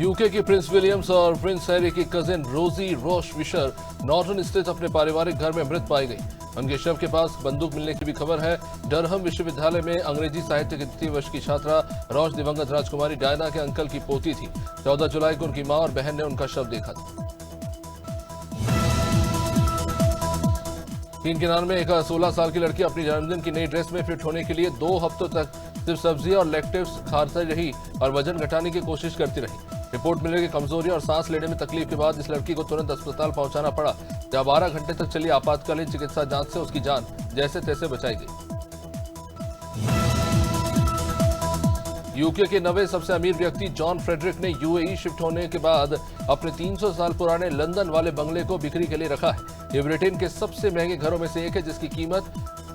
UK की Prince Williams और Prince Harry की कजिन रोजी रोश विशर नॉर्टन स्थित अपने पारिवारिक घर में मृत पाई गई। उनके शव के पास बंदूक मिलने की भी खबर है। डरहम विश्वविद्यालय में अंग्रेजी साहित्य की 3 वर्ष की छात्रा रोश दिवंगत राजकुमारी डायना के अंकल की पोती थी। 14 जुलाई को उनकी मां और बहन ने उनका शव देखा था। चीन के नान में एक 16 साल की लड़की अपनी जन्मदिन की नई ड्रेस में फिट होने के लिए 2 हफ्तों तक सिर्फ सब्जियां और लैक्टिव्स खाती रही और वजन घटाने की कोशिश करती रही। रिपोर्ट मिलने की कमजोरी और सांस लेने में तकलीफ के बाद इस लड़की को तुरंत अस्पताल पहुंचाना पड़ा, जहां 12 घंटे तक चली आपातकालीन चिकित्सा जांच से उसकी जान जैसे तैसे बचाई गई। यूके के नवे सबसे अमीर व्यक्ति जॉन फ्रेडरिक ने यूएई शिफ्ट होने के बाद अपने 300 साल पुराने लंदन वाले बंगले को बिक्री के लिए रखा है। ये ब्रिटेन के सबसे महंगे घरों में से एक है, जिसकी कीमत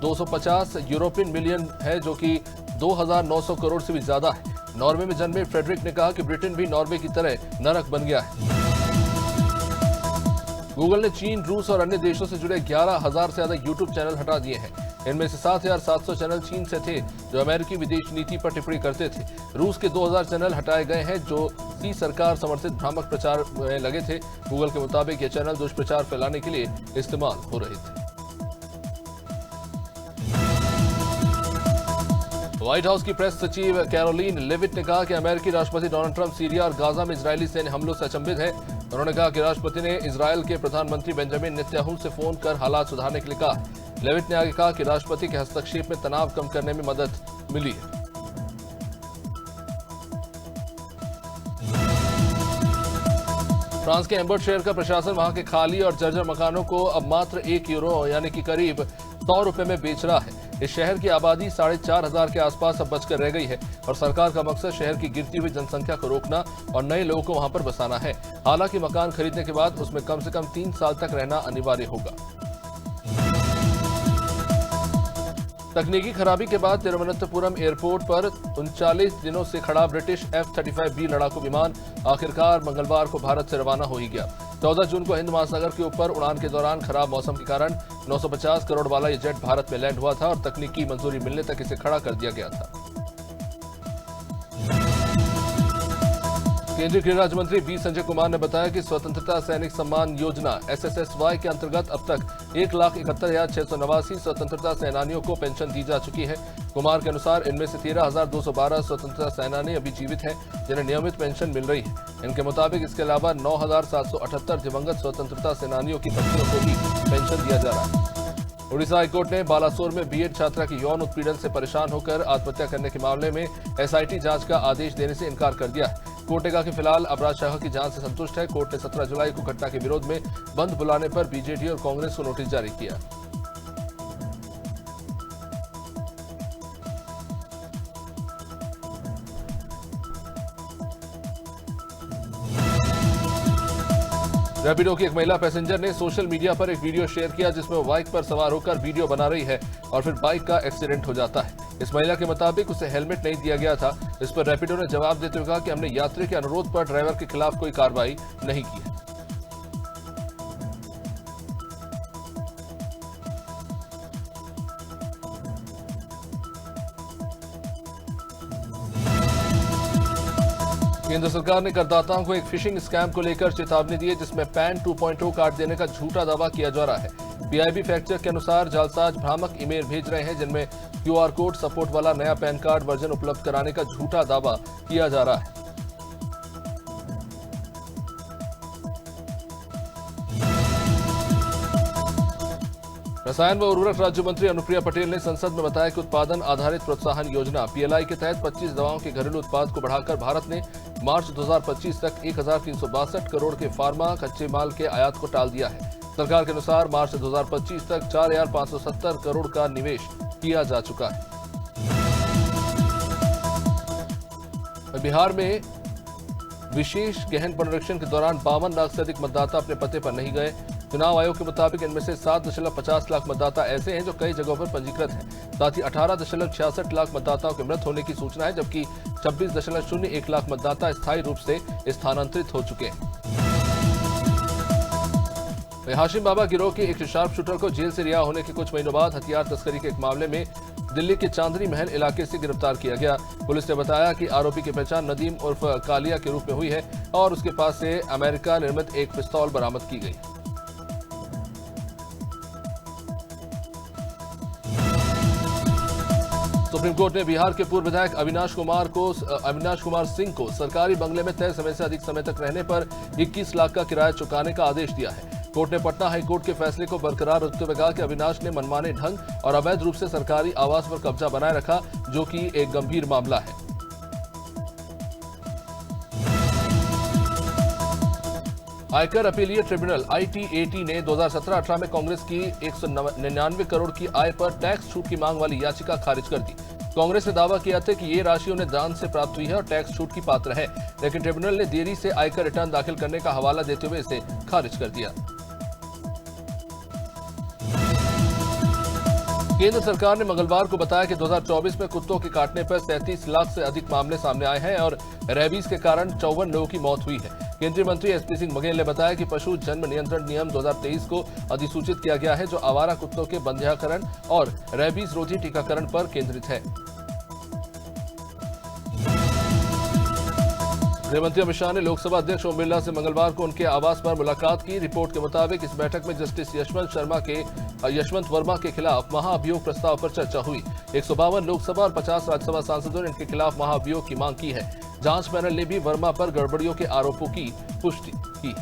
250 यूरोपियन मिलियन है, जो कि 2900 करोड़ से भी ज्यादा है। नॉर्वे में जन्मे फ्रेडरिक ने कहा कि ब्रिटेन भी नॉर्वे की तरह नरक बन गया है। गूगल ने चीन, रूस और अन्य देशों से जुड़े 11,000 से ज्यादा यूट्यूब चैनल हटा दिए हैं। इनमें से 7,700 चैनल चीन से थे, जो अमेरिकी विदेश नीति पर टिप्पणी करते थे। रूस के 2,000 चैनल हटाए गए हैं, जो सी सरकार समर्थित भ्रामक प्रचार में लगे थे। गूगल के मुताबिक ये चैनल दुष्प्रचार फैलाने के लिए इस्तेमाल हो रहे थे। व्हाइट हाउस की प्रेस सचिव कैरोलीन लेविट ने कहा कि अमेरिकी राष्ट्रपति डोनाल्ड ट्रंप सीरिया और गाजा में इजरायली सैन्य हमलों से अचंभित है। उन्होंने कहा कि राष्ट्रपति ने इजरायल के प्रधानमंत्री बेंजामिन नेतन्याहू से फोन कर हालात सुधारने के लिए कहा। लेविट ने आगे कहा कि राष्ट्रपति के हस्तक्षेप में तनाव कम करने में मदद मिली है। फ्रांस के एम्बर्ट शहर का प्रशासन वहां के खाली और जर्जर मकानों को अब मात्र 1 यूरो यानी कि करीब 100 रुपए में बेच रहा है। इस शहर की आबादी 4,500 के आसपास अब बचकर रह गई है और सरकार का मकसद शहर की गिरती हुई जनसंख्या को रोकना और नए लोगों को वहां पर बसाना है। हालांकि मकान खरीदने के बाद उसमें कम से कम 3 साल तक रहना अनिवार्य होगा। तकनीकी खराबी के बाद तिरुवनंतपुरम एयरपोर्ट पर 39 दिनों से खड़ा ब्रिटिश F-35B लड़ाकू विमान आखिरकार मंगलवार को भारत से रवाना हो ही गया। 14 जून को हिंद महासागर के ऊपर उड़ान के दौरान खराब मौसम के कारण 950 करोड़ वाला ये जेट भारत में लैंड हुआ था और तकनीकी मंजूरी मिलने तक इसे खड़ा कर दिया गया था। केंद्रीय गृह राज्य मंत्री बी संजय कुमार ने बताया कि स्वतंत्रता सैनिक सम्मान योजना SSSY के अंतर्गत अब तक 1,71,689 स्वतंत्रता सेनानियों को पेंशन दी जा चुकी है। कुमार के अनुसार इनमें से 13,212 स्वतंत्रता सेनानी अभी जीवित हैं, जिन्हें नियमित पेंशन मिल रही है। इनके मुताबिक इसके अलावा 9,778 दिवंगत स्वतंत्रता सेनानियों की पत्नियों को भी पेंशन दिया जा रहा है। उड़ीसा हाईकोर्ट ने बालासोर में बीएड छात्रा की यौन उत्पीड़न से परेशान होकर आत्महत्या करने के मामले में SIT जांच का आदेश देने से इनकार कर दिया है। कोर्ट ने कहा कि फिलहाल अपराध शाखा की जांच से संतुष्ट है। कोर्ट ने 17 जुलाई को घटना के विरोध में बंद बुलाने पर बीजेडी और कांग्रेस को नोटिस जारी किया। रैपिडो की एक महिला पैसेंजर ने सोशल मीडिया पर एक वीडियो शेयर किया, जिसमें वो बाइक पर सवार होकर वीडियो बना रही है और फिर बाइक का एक्सीडेंट हो जाता है। इस महिला के मुताबिक उसे हेलमेट नहीं दिया गया था। इस पर रैपिडो ने जवाब देते हुए कहा कि हमने यात्री के अनुरोध पर ड्राइवर के खिलाफ कोई कार्रवाई नहीं की है। केंद्र सरकार ने करदाताओं को एक फिशिंग स्कैम को लेकर चेतावनी दी है, जिसमें पैन 2.0 कार्ड देने का झूठा दावा किया जा रहा है। PIB फैक्ट चेक के अनुसार जालसाज भ्रामक ईमेल भेज रहे हैं, जिनमें QR कोड सपोर्ट वाला नया पैन कार्ड वर्जन उपलब्ध कराने का झूठा दावा किया जा रहा है। रसायन व उर्वरक राज्य मंत्री अनुप्रिया पटेल ने संसद में बताया कि उत्पादन आधारित प्रोत्साहन योजना PLI के तहत 25 दवाओं के घरेलू उत्पाद को बढ़ाकर भारत ने मार्च 2025 तक 1,362 करोड़ के फार्मा कच्चे माल के आयात को टाल दिया है। सरकार के अनुसार मार्च 2025 तक 4,570 करोड़ का निवेश किया जा चुका है। बिहार में विशेष गहन पुनरीक्षण के दौरान 52 लाख से अधिक मतदाता अपने पते पर नहीं गए। चुनाव आयोग के मुताबिक इनमें से 7.50 लाख मतदाता ऐसे हैं जो कई जगहों पर पंजीकृत हैं। साथ ही 18.66 लाख मतदाताओं के मृत होने की सूचना है, जबकि 26.01 लाख मतदाता स्थायी रूप से स्थानांतरित हो चुके हैं। हाशिम बाबा गिरोह के एक शार्प शूटर को जेल से रिहा होने के कुछ महीनों बाद हथियार तस्करी के एक मामले में दिल्ली के चांदनी महल इलाके से गिरफ्तार किया गया। पुलिस ने बताया कि आरोपी की पहचान नदीम उर्फ कालिया के रूप में हुई है और उसके पास से अमेरिका निर्मित एक पिस्तौल बरामद की गई। सुप्रीम कोर्ट ने बिहार के पूर्व विधायक अविनाश कुमार सिंह को सरकारी बंगले में तय समय से अधिक समय तक रहने पर 21 लाख का किराया चुकाने का आदेश दिया है। कोर्ट ने पटना हाईकोर्ट के फैसले को बरकरार रखते हुए कहा कि अविनाश ने मनमाने ढंग और अवैध रूप से सरकारी आवास पर कब्जा बनाए रखा, जो कि एक गंभीर मामला है। आयकर अपीलीय ट्रिब्यूनल ITAT ने 2017-18 में कांग्रेस की 199 करोड़ की आय पर टैक्स छूट की मांग वाली याचिका खारिज कर दी। कांग्रेस ने दावा किया था कि ये राशि उन्हें दान से प्राप्त हुई है और टैक्स छूट की पात्र है, लेकिन ट्रिब्यूनल ने देरी से आयकर रिटर्न दाखिल करने का हवाला देते हुए इसे खारिज कर दिया। केंद्र सरकार ने मंगलवार को बताया कि 2024 में कुत्तों के काटने पर 37 लाख से अधिक मामले सामने आए हैं और रेबीज के कारण 54 लोगों की मौत हुई है। केंद्रीय मंत्री SP सिंह बघेल ने बताया कि पशु जन्म नियंत्रण नियम 2023 को अधिसूचित किया गया है, जो आवारा कुत्तों के बंध्याकरण और रेबीज रोधी टीकाकरण पर केंद्रित है। गृहमंत्री अमित शाह ने लोकसभा अध्यक्ष ओम बिरला से मंगलवार को उनके आवास पर मुलाकात की। रिपोर्ट के मुताबिक इस बैठक में जस्टिस यशवंत वर्मा के खिलाफ महाअभियोग प्रस्ताव पर चर्चा हुई। 152 लोकसभा और 50 राज्यसभा सांसदों ने इनके खिलाफ महाअभियोग की मांग की है। जांच पैनल ने भी वर्मा पर गड़बड़ियों के आरोपों की पुष्टि की।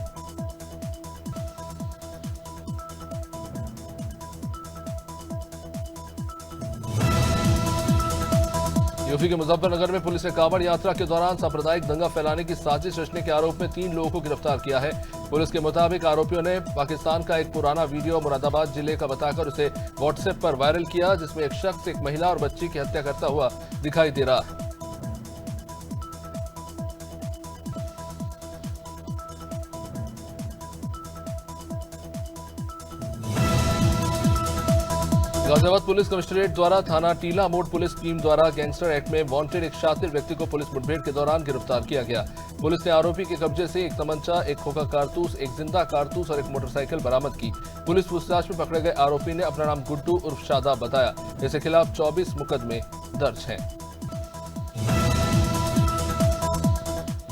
यूपी के मुजफ्फरनगर में पुलिस ने कांवड़ यात्रा के दौरान सांप्रदायिक दंगा फैलाने की साजिश रचने के आरोप में 3 लोगों को गिरफ्तार किया है। पुलिस के मुताबिक आरोपियों ने पाकिस्तान का एक पुराना वीडियो मुरादाबाद जिले का बताकर उसे व्हाट्सएप पर वायरल किया, जिसमें एक शख्स एक महिला और बच्ची की हत्या करता हुआ दिखाई दे रहा है। गाजियाबाद पुलिस कमिश्नरेट द्वारा थाना टीला मोड़ पुलिस टीम द्वारा गैंगस्टर एक्ट में वांटेड एक शातिर व्यक्ति को पुलिस मुठभेड़ के दौरान गिरफ्तार किया गया। पुलिस ने आरोपी के कब्जे से एक तमंचा, एक खोखा कारतूस, एक जिंदा कारतूस और एक मोटरसाइकिल बरामद की। पुलिस पूछताछ में पकड़े गए आरोपी ने अपना नाम गुड्डू उर्फ शादाब बताया। इसके खिलाफ 24 मुकदमे दर्ज हैं।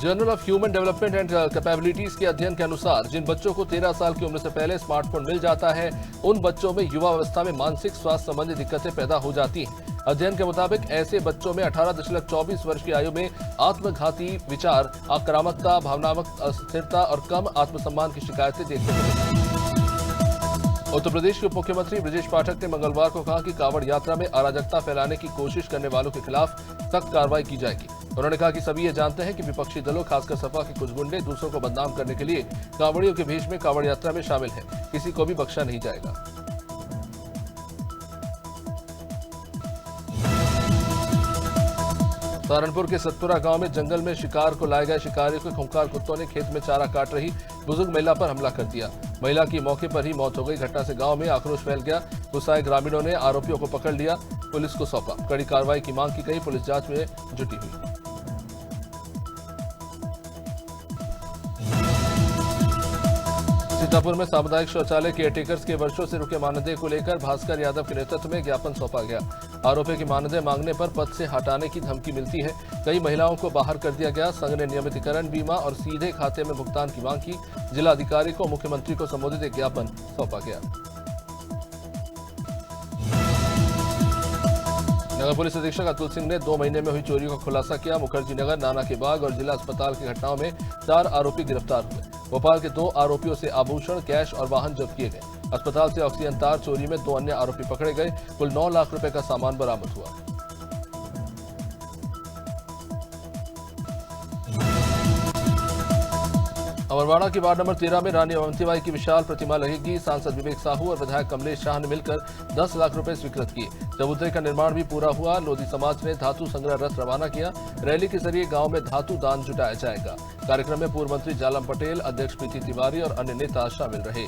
Journal of human development and capabilities के अध्ययन के अनुसार जिन बच्चों को 13 साल की उम्र से पहले स्मार्टफोन मिल जाता है, उन बच्चों में युवा अवस्था में मानसिक स्वास्थ्य संबंधी दिक्कतें पैदा हो जाती हैं। अध्ययन के मुताबिक ऐसे बच्चों में 18.24 वर्ष की आयु में आत्मघाती विचार, आक्रामकता, भावनात्मक अस्थिरता और कम आत्मसम्मान की शिकायतें देखने को मिली। उत्तर प्रदेश के उप मुख्यमंत्री ब्रजेश पाठक ने मंगलवार को कहा कि कांवड़ यात्रा में अराजकता फैलाने की कोशिश करने वालों के खिलाफ सख्त कार्रवाई की जाएगी। उन्होंने कहा कि सभी ये जानते हैं कि विपक्षी दलों, खासकर सपा के कुछ गुंडे दूसरों को बदनाम करने के लिए कांवड़ियों के भेष में कांवड़ यात्रा में शामिल हैं। किसी को भी बख्शा नहीं जाएगा। सहारनपुर के सतपुरा गांव में जंगल में शिकार को लाए गए शिकारियों के खूंखार कुत्तों ने खेत में चारा काट रही बुजुर्ग महिला पर हमला कर दिया। महिला की मौके पर ही मौत हो गई। घटना से गांव में आक्रोश फैल गया। गुस्साए ग्रामीणों ने आरोपियों को पकड़ लिया, पुलिस को सौंपा। कड़ी कार्रवाई की मांग की गई। पुलिस जांच में जुटी हुई। सीतापुर में सामुदायिक शौचालय केयरटेकर्स के वर्षों से रुके मानदेय को लेकर भास्कर यादव के नेतृत्व में ज्ञापन सौंपा गया। आरोपियों की मानदेय मांगने पर पद से हटाने की धमकी मिलती है। कई महिलाओं को बाहर कर दिया गया। संघ ने नियमितीकरण, बीमा और सीधे खाते में भुगतान की मांग की। जिलाधिकारी को मुख्यमंत्री को संबोधित एक ज्ञापन सौंपा गया। नगर पुलिस अधीक्षक अतुल सिंह ने 2 महीने में हुई चोरियों का खुलासा किया। मुखर्जी नगर, नाना के बाग और जिला अस्पताल की घटनाओं में 4 आरोपी गिरफ्तार हुए। भोपाल के 2 आरोपियों से आभूषण, कैश और वाहन जब्त किए गए। अस्पताल से ऑक्सीजन तार चोरी में 2 अन्य आरोपी पकड़े गए। कुल 9 लाख रुपए का सामान बरामद हुआ। अमरवाड़ा की वार्ड नंबर 13 में रानी अवंतीबाई की विशाल प्रतिमा लगेगी। सांसद विवेक साहू और विधायक कमलेश शाह ने मिलकर 10 लाख रुपए स्वीकृत किए। चबूतरे का निर्माण भी पूरा हुआ। लोधी समाज ने धातु संग्रह रथ रवाना किया। रैली के जरिए गांव में धातु दान जुटाया जाएगा। कार्यक्रम में पूर्व मंत्री जालम पटेल, अध्यक्ष प्रीति तिवारी और अन्य नेता शामिल रहे।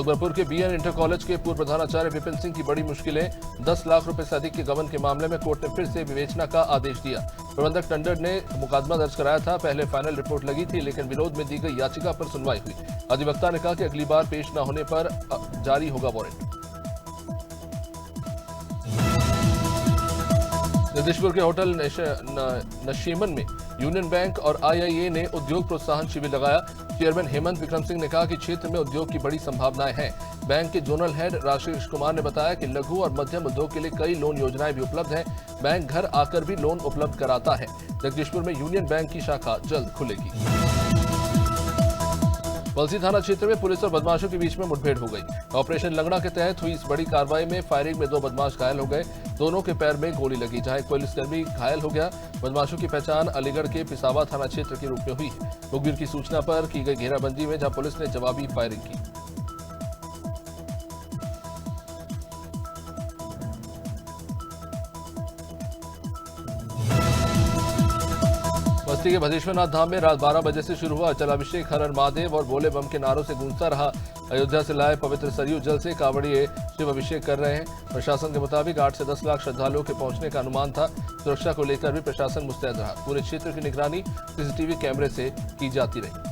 अकबरपुर के बीएन इंटर कॉलेज के पूर्व प्रधानाचार्य विपिन सिंह की बड़ी मुश्किलें। 10 लाख रुपए से अधिक के गबन के मामले में कोर्ट ने फिर से विवेचना का आदेश दिया। प्रबंधक टंडन ने मुकदमा दर्ज कराया था। पहले फाइनल रिपोर्ट लगी थी, लेकिन विरोध में दी गई याचिका पर सुनवाई हुई। अधिवक्ता ने कहा कि अगली बार पेश न होने पर जारी होगा वारंट। जगदीशपुर के होटल नशीमन में यूनियन बैंक और आईआईए ने उद्योग प्रोत्साहन शिविर लगाया। चेयरमैन हेमंत विक्रम सिंह ने कहा कि क्षेत्र में उद्योग की बड़ी संभावनाएं हैं। बैंक के जोनल हेड राजेश कुमार ने बताया कि लघु और मध्यम उद्योग के लिए कई लोन योजनाएं भी उपलब्ध हैं। बैंक घर आकर भी लोन उपलब्ध कराता है। जगदीशपुर में यूनियन बैंक की शाखा जल्द खुलेगी। बलसी थाना क्षेत्र में पुलिस और बदमाशों के बीच में मुठभेड़ हो गई। ऑपरेशन लंगड़ा के तहत हुई इस बड़ी कार्रवाई में फायरिंग में 2 बदमाश घायल हो गए। दोनों के पैर में गोली लगी, जहां एक पुलिसकर्मी घायल हो गया। बदमाशों की पहचान अलीगढ़ के पिसावा थाना क्षेत्र के रूप में हुई। मुखबिर की सूचना पर की गई घेराबंदी में जहां पुलिस ने जवाबी फायरिंग की। बस्ती के भदेश्वरनाथ धाम में रात 12 बजे से शुरू हुआ जलाभिषेक। हर हर महादेव और बोले बम के नारों से गूंजता रहा। अयोध्या से लाए पवित्र सरयू जल से कांवड़िए शिव अभिषेक कर रहे हैं। प्रशासन के मुताबिक 8 से 10 लाख श्रद्धालुओं के पहुंचने का अनुमान था। सुरक्षा को लेकर भी प्रशासन मुस्तैद रहा। पूरे क्षेत्र की निगरानी सीसीटीवी कैमरे से की जाती रही।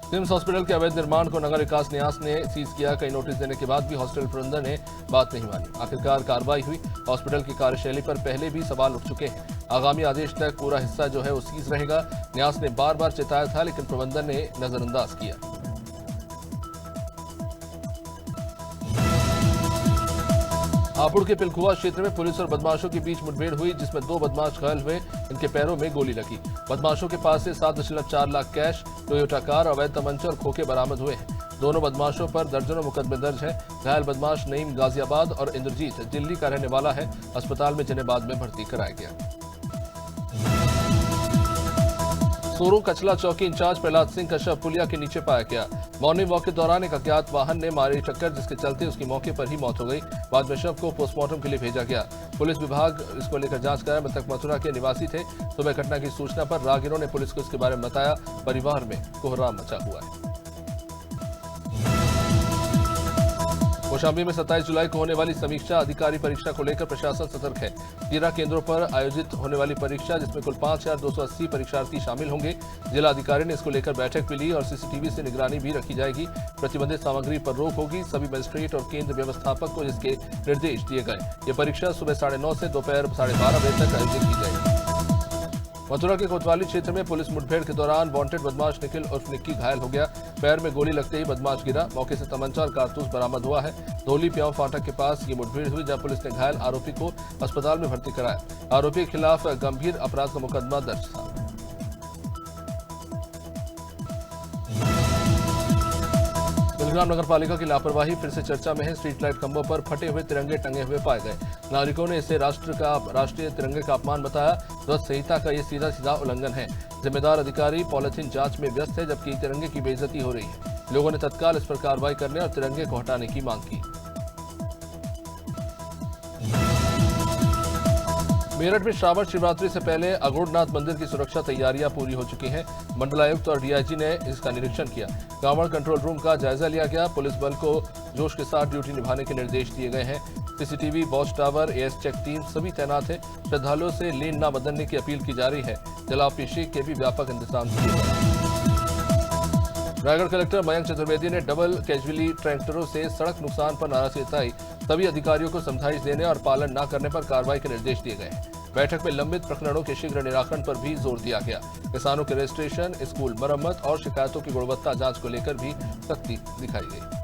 सिम्स हॉस्पिटल के अवैध निर्माण को नगर विकास न्यास ने सीज किया। कई नोटिस देने के बाद भी हॉस्पिटल प्रबंधन ने बात नहीं मानी। आखिरकार कार्रवाई हुई। हॉस्पिटल की कार्यशैली पर पहले भी सवाल उठ चुके हैं। आगामी आदेश तक पूरा हिस्सा जो है वो सीज रहेगा। न्यास ने बार बार चेताया था, लेकिन प्रबंधन ने नजरअंदाज किया। हापुड़ के पिलखुआ क्षेत्र में पुलिस और बदमाशों के बीच मुठभेड़ हुई, जिसमें 2 बदमाश घायल हुए। इनके पैरों में गोली लगी। बदमाशों के पास से 7.4 लाख कैश, टोयोटा कार, अवैध तमंचे और खोखे बरामद हुए हैं। दोनों बदमाशों पर दर्जनों मुकदमे दर्ज हैं। घायल बदमाश नईम गाजियाबाद और इंद्रजीत दिल्ली का रहने वाला है। अस्पताल में जिन्हें बाद में भर्ती कराया गया। सोरो कचला चौकी इंचार्ज प्रहलाद सिंह का शव पुलिया के नीचे पाया गया। मॉर्निंग वॉक के दौरान एक अज्ञात वाहन ने मारी टक्कर, जिसके चलते उसकी मौके पर ही मौत हो गई। बाद में शव को पोस्टमार्टम के लिए भेजा गया। पुलिस विभाग इसको लेकर जांच कर रहा है। मृतक मथुरा के निवासी थे। सुबह घटना की सूचना पर राहगीरों ने पुलिस को इसके बारे में बताया। परिवार में कोहराम मचा हुआ है। कौशाम्बी में 27 जुलाई को होने वाली समीक्षा अधिकारी परीक्षा को लेकर प्रशासन सतर्क है। 13 केंद्रों पर आयोजित होने वाली परीक्षा, जिसमें कुल 5280 परीक्षार्थी शामिल होंगे। जिला अधिकारी ने इसको लेकर बैठक भी ली और सीसीटीवी से निगरानी भी रखी जाएगी। प्रतिबंधित सामग्री पर रोक होगी। सभी मजिस्ट्रेट और केंद्र व्यवस्थापक को इसके निर्देश दिए गए। ये परीक्षा सुबह 9:30 से दोपहर 12:30 बजे तक आयोजित की जाएगी। मथुरा के कोतवाली क्षेत्र में पुलिस मुठभेड़ के दौरान वांटेड बदमाश निखिल उर्फ निक्की घायल हो गया। पैर में गोली लगते ही बदमाश गिरा। मौके से तमंचा और कारतूस बरामद हुआ है। धोली प्याव फाटक के पास ये मुठभेड़ हुई, जहां पुलिस ने घायल आरोपी को अस्पताल में भर्ती कराया। आरोपी के खिलाफ गंभीर अपराध का मुकदमा दर्ज था। गुरुग्राम नगर पालिका की लापरवाही फिर से चर्चा में है। स्ट्रीट लाइट खंभों पर फटे हुए तिरंगे टंगे हुए पाए गए। नागरिकों ने इसे राष्ट्रीय तिरंगे का अपमान बताया। ध्वज संहिता का ये सीधा उल्लंघन है। जिम्मेदार अधिकारी पॉलिथीन जांच में व्यस्त है, जबकि तिरंगे की बेइज्जती हो रही है। लोगों ने तत्काल इस पर कार्रवाई करने और तिरंगे को हटाने की मांग की। मेरठ में श्रावण शिवरात्रि से पहले अघोरनाथ मंदिर की सुरक्षा तैयारियां पूरी हो चुकी हैं। मंडलायुक्त और डीआईजी ने इसका निरीक्षण किया। कांवड़ कंट्रोल रूम का जायजा लिया गया। पुलिस बल को जोश के साथ ड्यूटी निभाने के निर्देश दिए गए हैं। CCTV, watch tower, AS check team सभी तैनात है। श्रद्धालुओं से लेन न बदलने की अपील की जा रही है। जलाभिषेक के भी व्यापक इंतजाम किए गए। रायगढ़ कलेक्टर मयंक चतुर्वेदी ने डबल कैजुअली ट्रैक्टरों से सड़क नुकसान पर नाराजगी जताई। सभी अधिकारियों को समझाइश देने और पालन न करने पर कार्रवाई के निर्देश दिए गए। बैठक में लंबित प्रकरणों के शीघ्र निराकरण पर भी जोर दिया गया। किसानों के रजिस्ट्रेशन, स्कूल मरम्मत और शिकायतों की गुणवत्ता जांच को लेकर भी सख्ती दिखाई गई।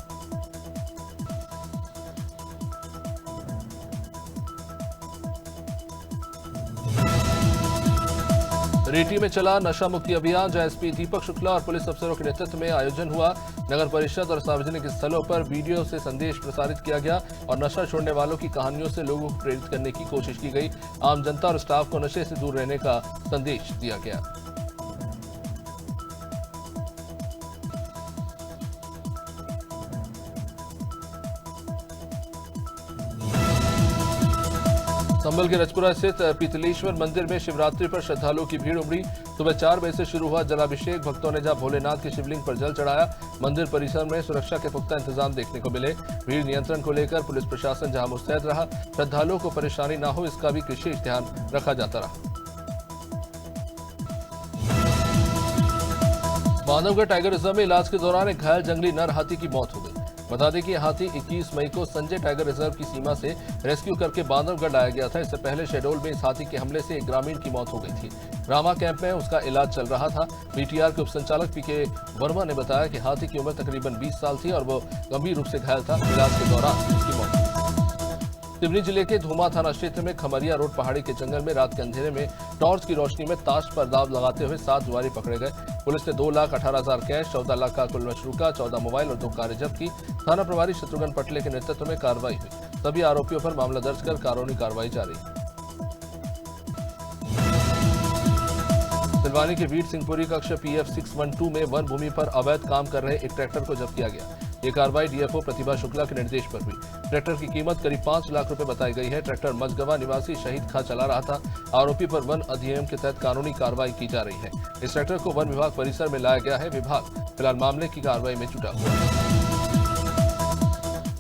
रेटी में चला नशा मुक्ति अभियान, जहां एसपी दीपक शुक्ला और पुलिस अफसरों के नेतृत्व में आयोजन हुआ। नगर परिषद और सार्वजनिक स्थलों पर वीडियो से संदेश प्रसारित किया गया और नशा छोड़ने वालों की कहानियों से लोगों को प्रेरित करने की कोशिश की गई। आम जनता और स्टाफ को नशे से दूर रहने का संदेश दिया गया। संभल के रजपुरा स्थित पीतलेश्वर मंदिर में शिवरात्रि पर श्रद्धालुओं की भीड़ उमड़ी। सुबह 4 बजे से शुरू हुआ जलाभिषेक। भक्तों ने जहां भोलेनाथ के शिवलिंग पर जल चढ़ाया। मंदिर परिसर में सुरक्षा के पुख्ता इंतजाम देखने को मिले। भीड़ नियंत्रण को लेकर पुलिस प्रशासन जहां मुस्तैद रहा, श्रद्धालुओं को परेशानी न हो इसका भी विशेष ध्यान रखा जाता रहा। बांधवगढ़ टाइगर रिजर्व में इलाज के दौरान एक घायल जंगली नर हाथी की मौत हो गई। बता दें कि हाथी 21 मई को संजय टाइगर रिजर्व की सीमा से रेस्क्यू करके बांधवगढ़ लाया गया था। इससे पहले शेडोल में इस हाथी के हमले से एक ग्रामीण की मौत हो गई थी। रामा कैंप में उसका इलाज चल रहा था। बीटीआर के उपसंचालक पीके वर्मा ने बताया कि हाथी की उम्र तकरीबन 20 साल थी और वो गंभीर रूप से घायल था। इलाज के दौरान उसकी मौत। सिवनी जिले के धूमा थाना क्षेत्र में खमरिया रोड पहाड़ी के जंगल में रात के अंधेरे में टॉर्च की रोशनी में ताश पर दाव लगाते हुए 7 जुआरी पकड़े गए। पुलिस ने 2,18,000 कैश, 14 लाख का कुल मशरूका, 14 मोबाइल और 2 कारें जब्त की। थाना प्रभारी शत्रुघ्न पटले के नेतृत्व में कार्रवाई हुई। सभी आरोपियों पर मामला दर्ज कर कानूनी कार्रवाई जारी। सिलवानी के वीर सिंहपुरी कक्ष PF 612 में वन भूमि पर अवैध काम कर रहे एक ट्रैक्टर को जब्त किया गया। ये कार्रवाई डीएफओ प्रतिभा शुक्ला के निर्देश पर हुई। ट्रैक्टर की कीमत करीब 5 लाख रुपए बताई गई है। ट्रैक्टर मझगवा निवासी शहीद खां चला रहा था। आरोपी पर वन अधिनियम के तहत कानूनी कार्रवाई की जा रही है। इस ट्रैक्टर को वन विभाग परिसर में लाया गया है। विभाग फिलहाल मामले की कार्रवाई में जुटा हुआ है।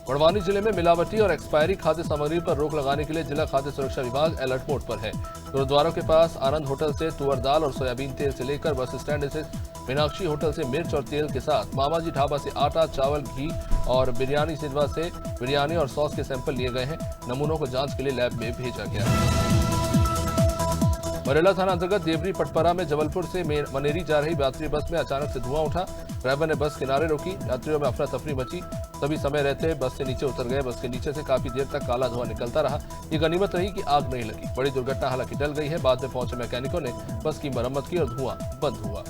बड़वानी जिले में मिलावटी और एक्सपायरी खाद्य सामग्री पर रोक लगाने के लिए जिला खाद्य सुरक्षा विभाग अलर्ट मोड पर है। गुरुद्वारों के पास आनंद होटल से तुअर दाल और सोयाबीन तेल से लेकर बस स्टैंड से मीनाक्षी होटल से मिर्च और तेल के साथ मामाजी ढाबा से आटा, चावल, घी और बिरयानी सिद्धवा से बिरयानी और सॉस के सैंपल लिए गए हैं। नमूनों को जांच के लिए लैब में भेजा गया है। बरेला थाना अंतर्गत देवरी पटपरा में जबलपुर से मनेरी जा रही यात्री बस में अचानक से धुआं उठा। ड्राइवर ने बस किनारे रोकी। यात्रियों में अफरा तफरी मची। तभी समय रहते बस से नीचे उतर गए। बस के नीचे से काफी देर तक काला धुआं निकलता रहा। ये गनीमत रही कि आग नहीं लगी। बड़ी दुर्घटना हालांकि टल गई है। बाद में पहुंचे मैकेनिकों ने बस की मरम्मत की और धुआं बंद हुआ।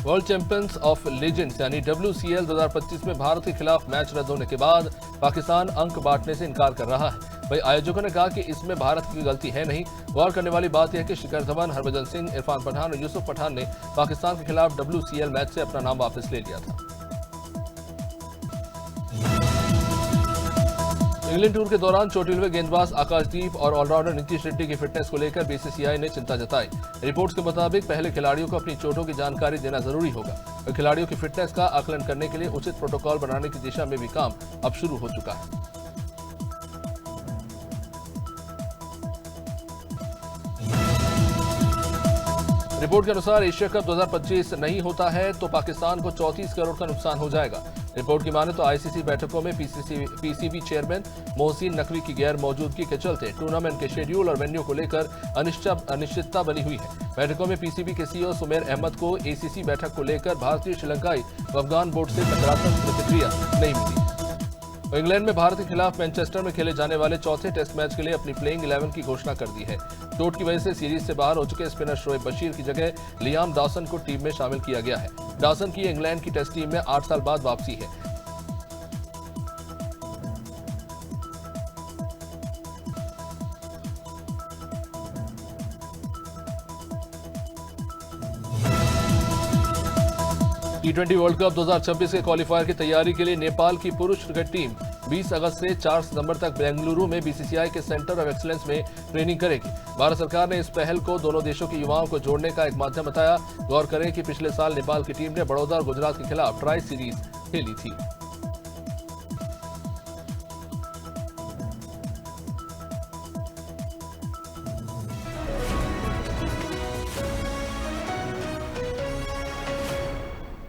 वर्ल्ड चैंपियंस ऑफ लीजेंड्स यानी WCL 2025 में भारत के खिलाफ मैच रद्द होने के बाद पाकिस्तान अंक बांटने से इनकार कर रहा है। वहीं आयोजकों ने कहा कि इसमें भारत की गलती है नहीं। गौर करने वाली बात यह है कि शिखर धवन, हरभजन सिंह, इरफान पठान और यूसुफ पठान ने पाकिस्तान के खिलाफ WCL मैच से अपना नाम वापस ले लिया था। इंग्लैंड टूर के दौरान चोटिल हुए गेंदबाज आकाशदीप और ऑलराउंडर नीतीश रेड्डी की फिटनेस को लेकर BCCI ने चिंता जताई। रिपोर्ट्स के मुताबिक पहले खिलाड़ियों को अपनी चोटों की जानकारी देना जरूरी होगा और खिलाड़ियों की फिटनेस का आकलन करने के लिए उचित प्रोटोकॉल बनाने की दिशा में भी काम अब शुरू हो चुका है। रिपोर्ट के अनुसार एशिया कप 2025 नहीं होता है तो पाकिस्तान को 34 करोड़ का नुकसान हो जाएगा। रिपोर्ट की माने तो ICC बैठकों में PCB चेयरमैन मोहसिन नकवी की गैर मौजूदगी के चलते टूर्नामेंट के शेड्यूल और वेन्यू को लेकर अनिश्चितता बनी हुई है। बैठकों में PCB के CEO सुमेर अहमद को ACC बैठक को लेकर भारतीय श्रीलंकाई अफगान बोर्ड से सकारात्मक प्रतिक्रिया नहीं मिली। इंग्लैंड में भारत के खिलाफ मैनचेस्टर में खेले जाने वाले चौथे टेस्ट मैच के लिए अपनी प्लेइंग 11 की घोषणा कर दी है। चोट की वजह से सीरीज से बाहर हो चुके स्पिनर शोएब बशीर की जगह लियाम डॉसन को टीम में शामिल किया गया है। डॉसन की इंग्लैंड की टेस्ट टीम में 8 साल बाद वापसी है। T20 वर्ल्ड कप 2026 के क्वालिफायर की तैयारी के लिए नेपाल की पुरुष क्रिकेट टीम 20 अगस्त से 4 सितंबर तक बेंगलुरु में BCCI के सेंटर ऑफ एक्सीलेंस में ट्रेनिंग करेगी। भारत सरकार ने इस पहल को दोनों देशों के युवाओं को जोड़ने का एक माध्यम बताया। गौर करें कि पिछले साल नेपाल की टीम ने बड़ौदा और गुजरात के खिलाफ ट्राई सीरीज खेली थी।